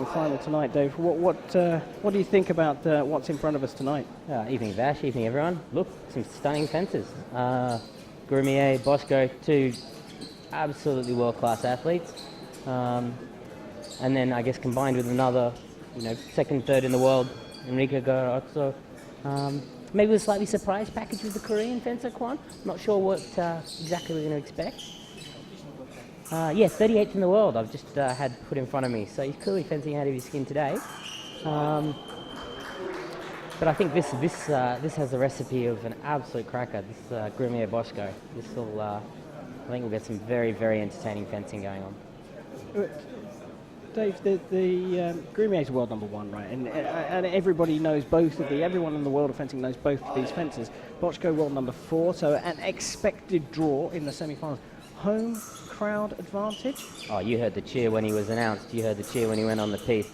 final tonight, Dave. What do you think about what's in front of us tonight? Evening, Vash. Evening, everyone. Look, some stunning fences. Grumier, Boczko, two absolutely world-class athletes. And then, I guess, combined with another, second, third in the world, Enrique Garozzo. Maybe a slightly surprise package with the Korean fencer, Kwan. Not sure what exactly we're going to expect. 38th in the world I've just had put in front of me. So he's clearly fencing out of his skin today. But I think this has the recipe of an absolute cracker, this Grumier Boczko. I think we'll get some very, very entertaining fencing going on. Dave, the Grumier's world number one, right? And everybody knows everyone in the world of fencing knows both of these fencers. Boczko world number 4, so an expected draw in the semi-finals. Home crowd advantage? Oh, you heard the cheer when he was announced. You heard the cheer when he went on the teeth.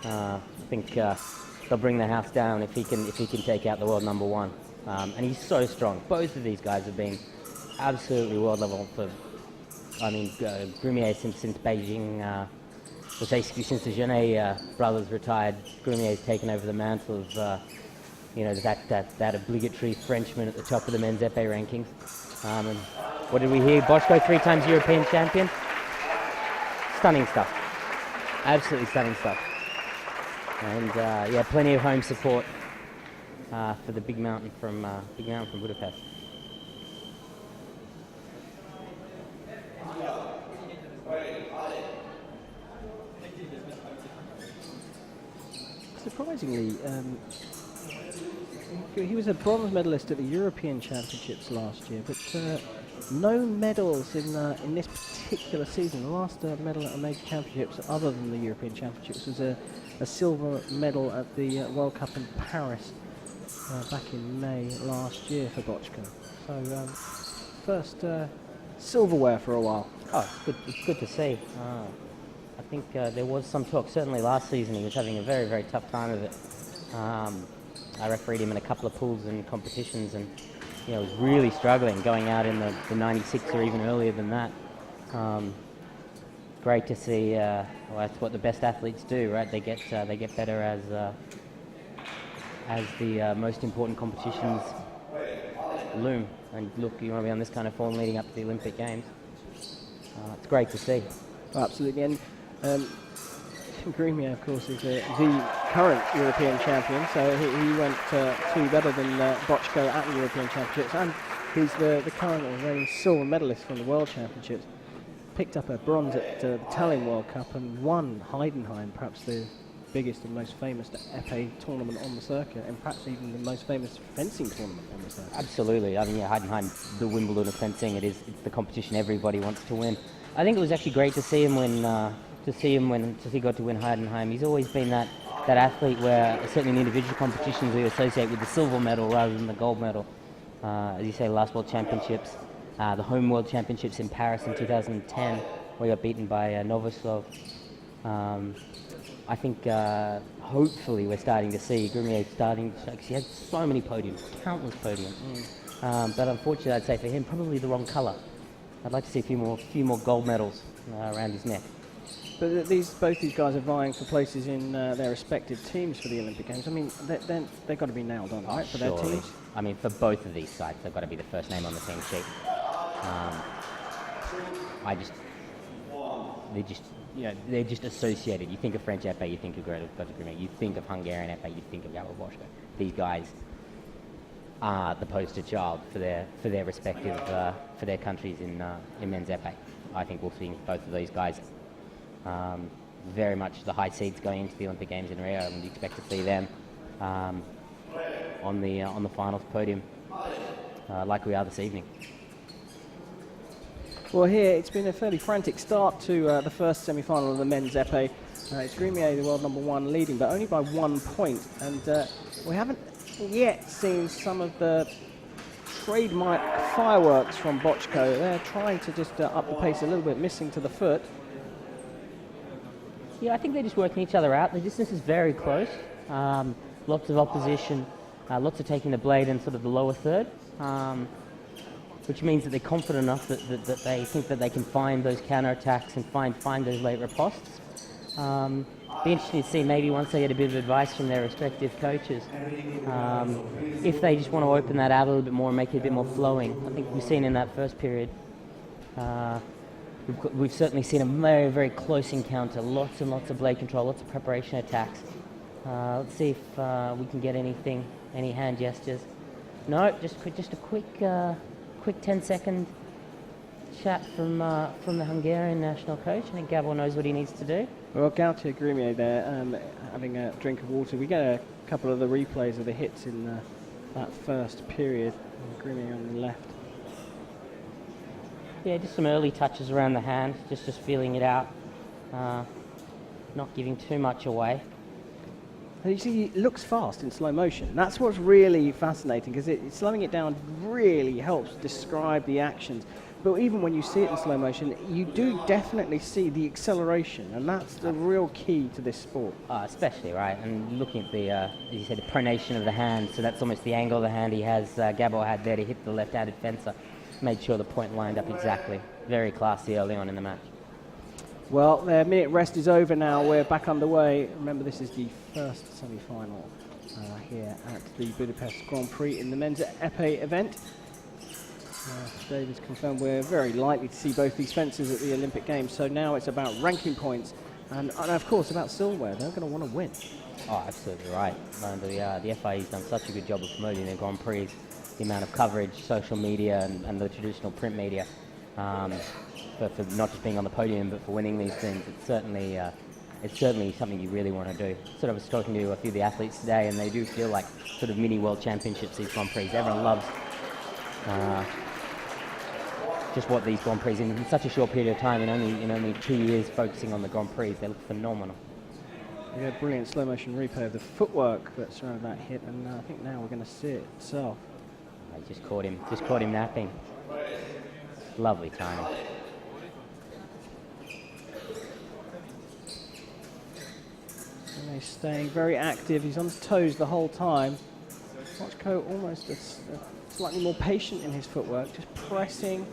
I think they'll bring the house down if he can take out the world number 1. And he's so strong. Both of these guys have been absolutely world level for. Grumier since Beijing. Basically, since the Genet brothers retired, Grumier's taken over the mantle of, that obligatory Frenchman at the top of the men's épée rankings. And what did we hear? Boczko, 3 times European champion. Stunning stuff. Absolutely stunning stuff. And plenty of home support for the big mountain from Budapest. Surprisingly, he was a bronze medalist at the European Championships last year, but no medals in this particular season. The last medal at a major championships, other than the European Championships, was a silver medal at the World Cup in Paris back in May last year for Boczko. So first silverware for a while. Oh, it's good to see. I think there was some talk, certainly last season he was having a very, very tough time of it. I refereed him in a couple of pools and competitions and was really struggling going out in the 96 or even earlier than that. Great to see, that's what the best athletes do, right? They get better as the most important competitions loom. And look, you want to be on this kind of form leading up to the Olympic Games. It's great to see. Absolutely, and Grumier, of course, is the current European champion, so he went 2 better than Boczko at the European Championships, and he's the current or reigning silver medalist from the World Championships. Picked up a bronze at the Tallinn World Cup and won Heidenheim, perhaps the biggest and most famous épée tournament on the circuit, and perhaps even the most famous fencing tournament on the circuit. Absolutely. I mean, Heidenheim, the Wimbledon of fencing, it's the competition everybody wants to win. I think it was actually great to see him when he got to win Heidenheim. He's always been that athlete where, certainly in individual competitions, we associate with the silver medal rather than the gold medal. As you say, the last World Championships, the home World Championships in Paris in 2010, where he got beaten by Novoslov. I think hopefully we're starting to see Grumier because he had so many podiums, countless podiums. But unfortunately, I'd say for him, probably the wrong colour. I'd like to see a few more gold medals around his neck. But both these guys are vying for places in their respective teams for the Olympic Games. I mean, they've got to be nailed on, right, for their teams? I mean, for both of these sides, they've got to be the first name on the team sheet. They're just associated. You think of French épée, you think of Grumier. You think of Hungarian épée, you think of Boczko. These guys are the poster child for their respective for their countries in men's épée. I think we'll see both of these guys very much the high seeds going into the Olympic Games in Rio, and we expect to see them on the finals podium like we are this evening. Well, here it's been a fairly frantic start to the first semi-final of the men's épée. It's Grumier, the world number 1, leading, but only by 1 point, and we haven't yet seen some of the trademark fireworks from Boczko. They're trying to just up the pace a little bit, missing to the foot. Yeah, I think they're just working each other out. The distance is very close. Lots of opposition, lots of taking the blade in sort of the lower third, which means that they're confident enough that they think that they can find those counterattacks and find those late ripostes. Be interesting to see maybe once they get a bit of advice from their respective coaches, if they just want to open that out a little bit more and make it a bit more flowing. I think we've seen in that first period, we've certainly seen a very, very close encounter, lots and lots of blade control, lots of preparation attacks. Let's see if we can get anything, any hand gestures. No, just a quick 10-second chat from the Hungarian national coach. I think Gabor knows what he needs to do. Well, Grumier there, having a drink of water. We get a couple of the replays of the hits in that first period. Grumier on the left. Yeah, just some early touches around the hand, just feeling it out, not giving too much away. And you see, it looks fast in slow motion. That's what's really fascinating, because slowing it down really helps describe the actions. But even when you see it in slow motion, you do definitely see the acceleration, and that's the real key to this sport. Especially, right, and looking at the, as you said, the pronation of the hand, so that's almost the angle of the hand he has, Gabor had there to hit the left-handed fencer. Made sure the point lined up exactly. Very classy early on in the match. Well, the minute rest is over now. We're back underway. Remember, this is the first semi-final here at the Budapest Grand Prix in the men's épée event. David's confirmed we're very likely to see both these fencers at the Olympic Games. So now it's about ranking points and of course, about silverware. They're going to want to win. Oh, absolutely right. And the FRA has done such a good job of promoting their Grand Prix. The amount of coverage, social media, and the traditional print media, for not just being on the podium, but for winning these things. It's certainly something you really want to do. Sort of, I was talking to a few of the athletes today, and they do feel like sort of mini world championships, these Grand Prix. Everyone loves just what these Grand Prix in such a short period of time, in only 2 years focusing on the Grand Prix. They look phenomenal. Yeah, brilliant slow motion replay of the footwork that surrounded that hit, and I think now we're going to see it itself. I just caught him napping. Lovely timing. And he's staying very active. He's on his toes the whole time. Boczko almost slightly more patient in his footwork, just pressing,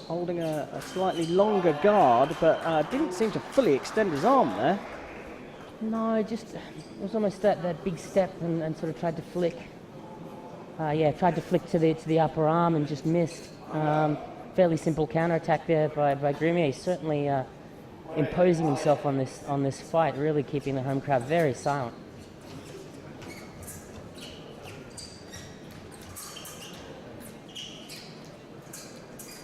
holding a slightly longer guard, but didn't seem to fully extend his arm there. No, just it was almost that big step and sort of tried to flick. Tried to flick to the upper arm and just missed. Fairly simple counter-attack there by Grumier. He's certainly imposing himself on this fight, really keeping the home crowd very silent.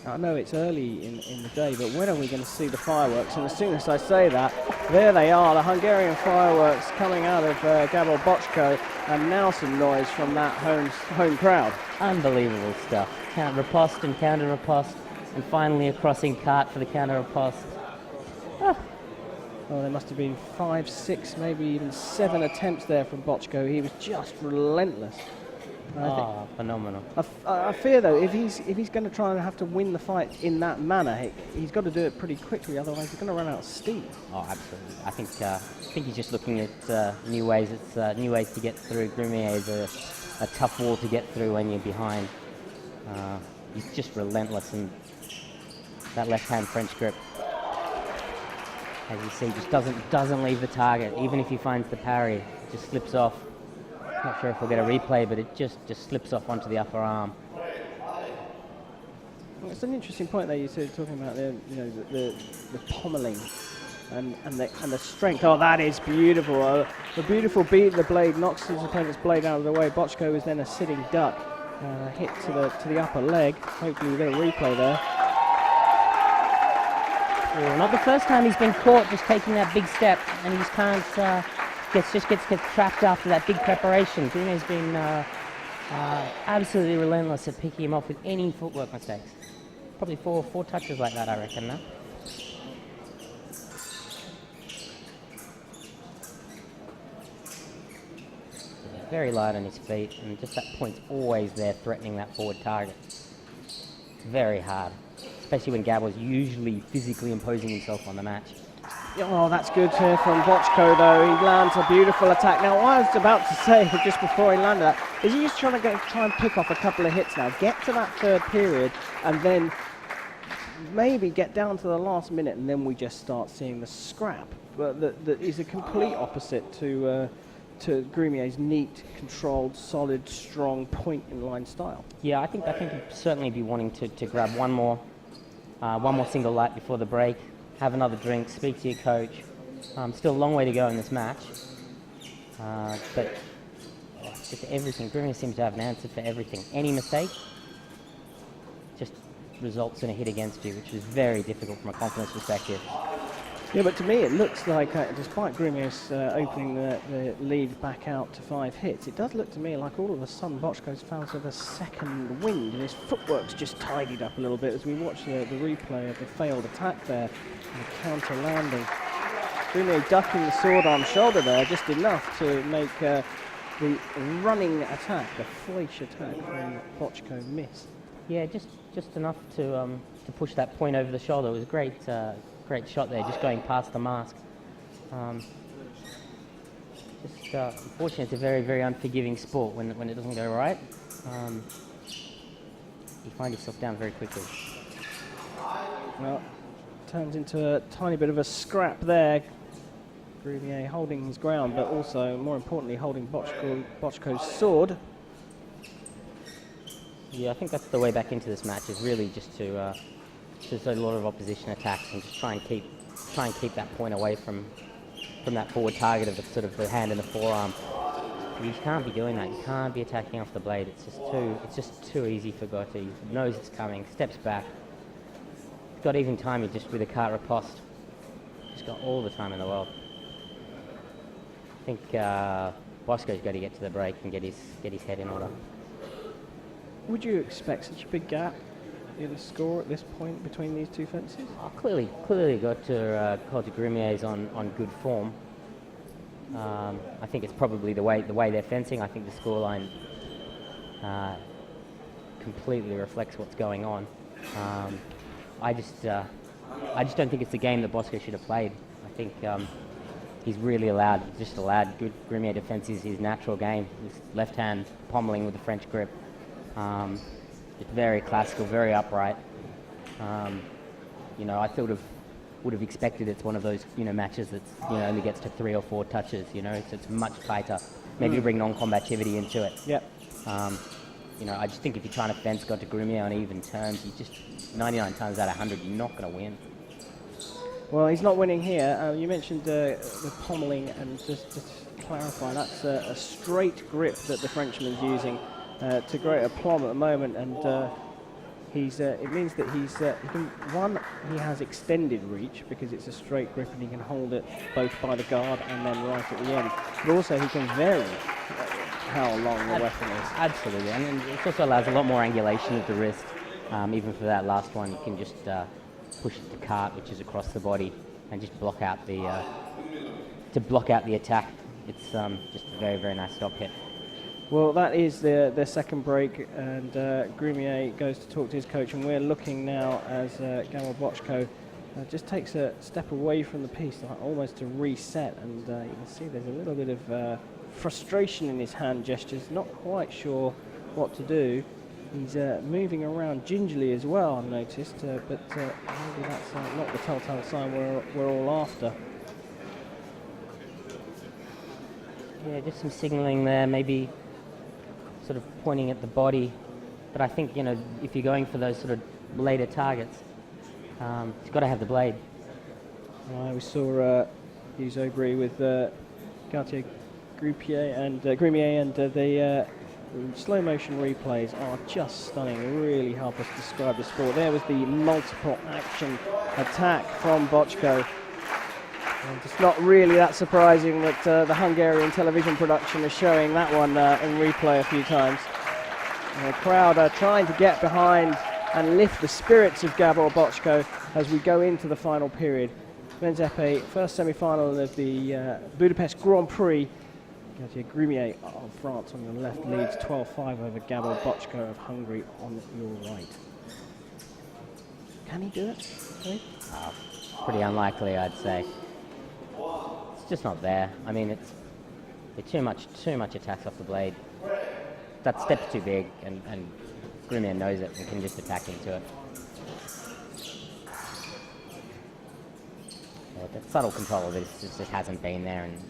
I know it's early in the day, but when are we going to see the fireworks? And as soon as I say that, there they are, the Hungarian fireworks coming out of Gabor Boczko, and now some noise from that home crowd. Unbelievable stuff. Riposte and counter-riposte, and finally a crossing cart for the counter-riposte. Oh, there must have been 5, 6, maybe even 7 attempts there from Boczko. He was just relentless. Phenomenal. I fear though, if he's going to try and have to win the fight in that manner, he's got to do it pretty quickly. Otherwise, he's going to run out of steam. Oh, absolutely. I think he's just looking at new ways. It's new ways to get through. Grumier is a tough wall to get through when you're behind. He's just relentless, and that left-hand French grip, as you see, just doesn't leave the target. Even if he finds the parry, it just slips off. Not sure if we'll get a replay, but it just slips off onto the upper arm. Well, it's an interesting point there. You said talking about the pommeling and the strength. Oh, that is beautiful. The beautiful beat of the blade knocks his opponent's blade out of the way. Boczko was then a sitting duck, hit to the upper leg. Hopefully we get a replay there. Well, not the first time he's been caught just taking that big step, and he just can't. Gets trapped after that big preparation. Grumier's been absolutely relentless at picking him off with any footwork mistakes. Probably four touches like that, I reckon, now. Very light on his feet, and just that point's always there, threatening that forward target. Very hard, especially when Gabor's usually physically imposing himself on the match. Oh, that's good here from Boczko, though. He lands a beautiful attack. Now, what I was about to say just before he landed that is he's trying to try and pick off a couple of hits now, get to that third period, and then maybe get down to the last minute and then we just start seeing the scrap. But that is a complete opposite to Grumier's neat, controlled, solid, strong point-in-line style. Yeah, I think he'd certainly be wanting to grab one more single lap before the break, have another drink, speak to your coach. Still a long way to go in this match, but it's just everything. Grumier seems to have an answer for everything. Any mistake just results in a hit against you, which is very difficult from a confidence perspective. Yeah, but to me it looks like, despite Grumier's opening the lead back out to 5 hits, it does look to me like all of a sudden Boczko's found sort of a second wind, and his footwork's just tidied up a little bit as we watch the replay of the failed attack there and the counter landing. Grumier ducking the sword arm shoulder there just enough to make the running attack, the flash attack from Boczko miss. Yeah, just enough to push that point over the shoulder. It was a great shot there, just going past the mask. Unfortunately, it's a very, very unforgiving sport when it doesn't go right. You find yourself down very quickly. Well, turns into a tiny bit of a scrap there. Grumier holding his ground, but also, more importantly, holding Boczko's sword. Yeah, I think that's the way back into this match, is really just to a lot of opposition attacks and just try and keep that point away from that forward target of the sort of the hand and the forearm. You can't be doing that. You can't be attacking off the blade. It's just too easy for Gotti. He knows it's coming, steps back. He's got even time just with a carte riposte. He's got all the time in the world. I think Boczko's got to get to the break and get his head in order. Would you expect such a big gap in the score at this point between these two fences? Oh, clearly Grumier's on good form. I think it's probably the way they're fencing. I think the scoreline completely reflects what's going on. I just don't think it's the game that Boczko should have played. I think he's really allowed good Grumier defense is his natural game. His left hand pommeling with the French grip. It's very classical, very upright. I would have expected it's one of those matches that's only gets to 3 or 4 touches. So it's much tighter. Maybe bring non-combativity into it. Yep. I just think if you're trying to fence Scott to Grumier on even terms, you just 99 times out of 100 you're not going to win. Well, he's not winning here. You mentioned the pommeling, and just to clarify, that's a straight grip that the Frenchman's using to great aplomb at the moment, and it means that he has extended reach because it's a straight grip and he can hold it both by the guard and then right at the end. But also he can vary how long the weapon is. Absolutely, and it also allows a lot more angulation of the wrist. Even for that last one, you can just push the cart, which is across the body, and just block out the attack. It's just a very, very nice stop hit. Well, that is their second break, and Grumier goes to talk to his coach, and we're looking now as Gabor Boczko just takes a step away from the piece, almost to reset, and you can see there's a little bit of frustration in his hand gestures, not quite sure what to do. He's moving around gingerly as well, I've noticed, but maybe that's not the telltale sign we're all after. Yeah, just some signalling there, maybe sort of pointing at the body. But I think, if you're going for those sort of later targets, you've got to have the blade. We saw Hughes Aubry with Gautier Grumier, and the slow motion replays are just stunning, really help us describe the sport. There was the multiple action attack from Boczko. And it's not really that surprising that the Hungarian television production is showing that one in replay a few times. And the crowd are trying to get behind and lift the spirits of Gabor Boczko as we go into the final period. Men's épée, first semi-final of the Budapest Grand Prix. Grumier of France on your left leads 12-5 over Gabor Boczko of Hungary on your right. Can he do it? Pretty unlikely, I'd say. It's just not there. I mean, it's too much attacks off the blade. That step's too big, and Grumier knows it and can just attack into it. that subtle control of it just hasn't been there, and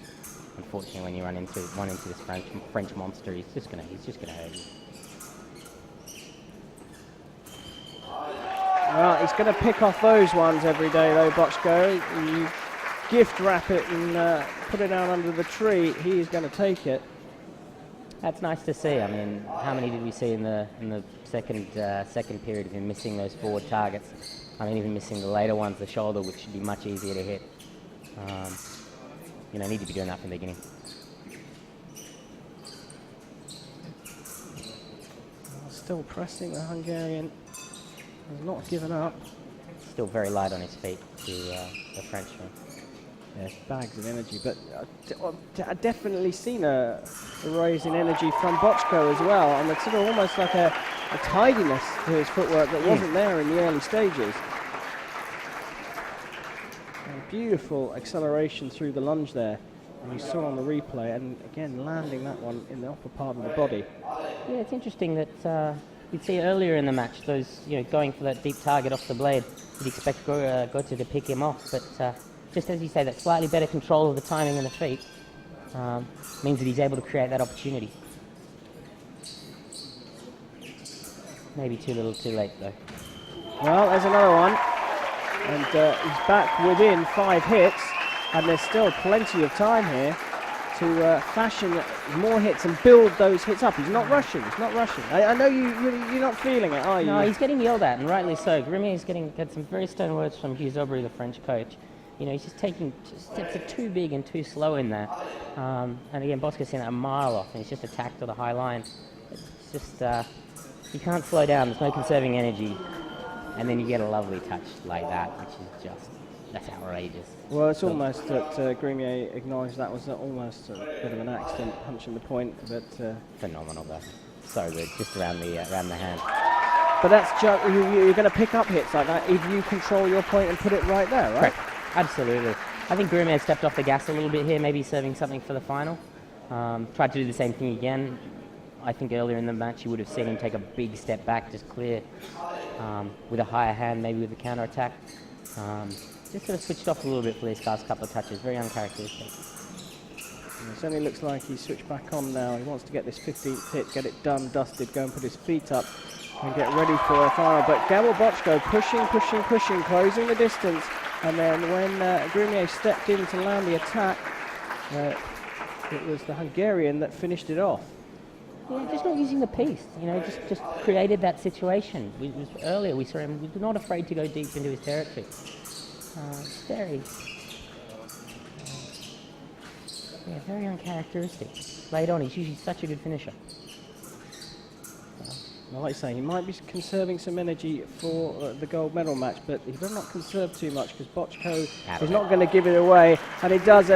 unfortunately, when you run into this French monster, he's just gonna hurt you. Well, he's going to pick off those ones every day, though, Boczko. You gift wrap it and put it out under the tree. He is going to take it. That's nice to see. I mean, how many did we see in the second period of him missing those forward targets? I mean, even missing the later ones, the shoulder, which should be much easier to hit. Need to be doing that from the beginning. Still pressing the Hungarian. Has not given up. Still very light on his feet, the Frenchman. Yes, bags of energy, but I've definitely seen a rise in energy from Boczko as well, and it's sort of almost like a tidiness to his footwork that wasn't there in the early stages. A beautiful acceleration through the lunge there, and you saw on the replay, and again landing that one in the upper part of the body. Yeah, it's interesting that you'd see earlier in the match those, going for that deep target off the blade. You'd expect Götze to pick him off, but just as you say, that slightly better control of the timing and the feet means that he's able to create that opportunity. Maybe too little, too late, though. Well, there's another one, and he's back within 5 hits, and there's still plenty of time here to fashion more hits and build those hits up. He's not rushing. I know you're not feeling it, are you? No, he's getting yelled at, and rightly so. Grumier's had some very stern words from Hughes Aubry, the French coach. He's just taking steps are too big and too slow in there. And again, Boczko's seen that a mile off, and he's just attacked to the high line. It's just, you can't slow down. There's no conserving energy. And then you get a lovely touch like that, which is that's outrageous. Well, it's almost that Grumier acknowledged that was almost a bit of an accident, punching the point, but phenomenal though. So good, just around the hand. But that's just, you're going to pick up hits like that if you control your point and put it right there, right? Correct. Absolutely. I think Grumier stepped off the gas a little bit here, maybe serving something for the final. Tried to do the same thing again. I think earlier in the match you would have seen him take a big step back, just clear with a higher hand, maybe with a counter attack. Just sort of switched off a little bit for these last couple of touches, very uncharacteristic. It certainly looks like he's switched back on now. He wants to get this 15th hit, get it done, dusted, go and put his feet up and get ready for a final. But Gabor Boczko pushing, closing the distance. And then when Grumier stepped in to land the attack, it was the Hungarian that finished it off. Yeah, just not using the piece, just created that situation. Earlier we saw him, we were not afraid to go deep into his territory. Very uncharacteristic. Late on, he's usually such a good finisher. Well, like I say, he might be conserving some energy for the gold medal match, but he better not conserve too much because Boczko is not going to give it away, and he doesn't.